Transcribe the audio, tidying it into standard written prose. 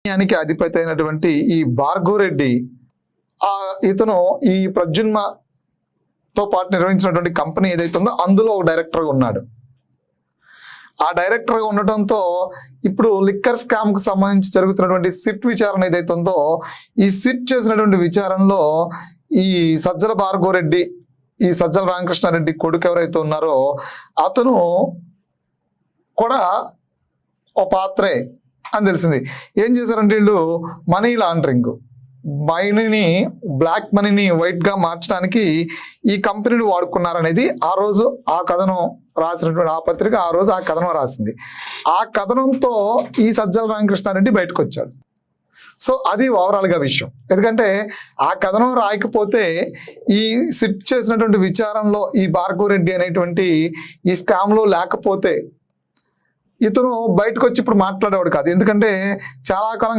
యానికి అధిపతి అయినటువంటి ఈ భార్గవరెడ్డి ఇతను ఈ ప్రద్యుమ్నతో పాటు నిర్వహించినటువంటి కంపెనీ ఏదైతే ఉందో అందులో ఒక డైరెక్టర్గా ఉన్నాడు. ఆ డైరెక్టర్గా ఉండటంతో ఇప్పుడు లిక్కర్ స్కామ్ కు సంబంధించి జరుగుతున్నటువంటి సిట్ విచారణ ఏదైతే ఉందో ఈ సిట్ చేసినటువంటి విచారణలో ఈ సజ్జల భార్గవరెడ్డి, ఈ సజ్జల రామకృష్ణారెడ్డి కొడుకు ఎవరైతే ఉన్నారో అతను కూడా ఓ పాత్రే అని తెలిసింది. ఏం చేశారంటే వీళ్ళు మనీ లాండరింగ్, మనీని బ్లాక్ మనీని వైట్ గా మార్చడానికి ఈ కంపెనీని వాడుకున్నారనేది ఆ రోజు ఆ కథనం రాసినటువంటి ఆ పత్రిక ఆ రోజు ఆ కథనం రాసింది. ఆ కథనంతో ఈ సజ్జల రామకృష్ణారెడ్డి బయటకు వచ్చాడు. సో అది ఓవరాల్ గా విషయం. ఎందుకంటే ఆ కథనం రాయకపోతే ఈ సిట్ చేసినటువంటి విచారణలో ఈ భార్గవరెడ్డి అనేటువంటి ఈ స్కామ్ లో లేకపోతే ఇతను బయటకు వచ్చి ఇప్పుడు మాట్లాడేవాడు కాదు. ఎందుకంటే చాలా కాలం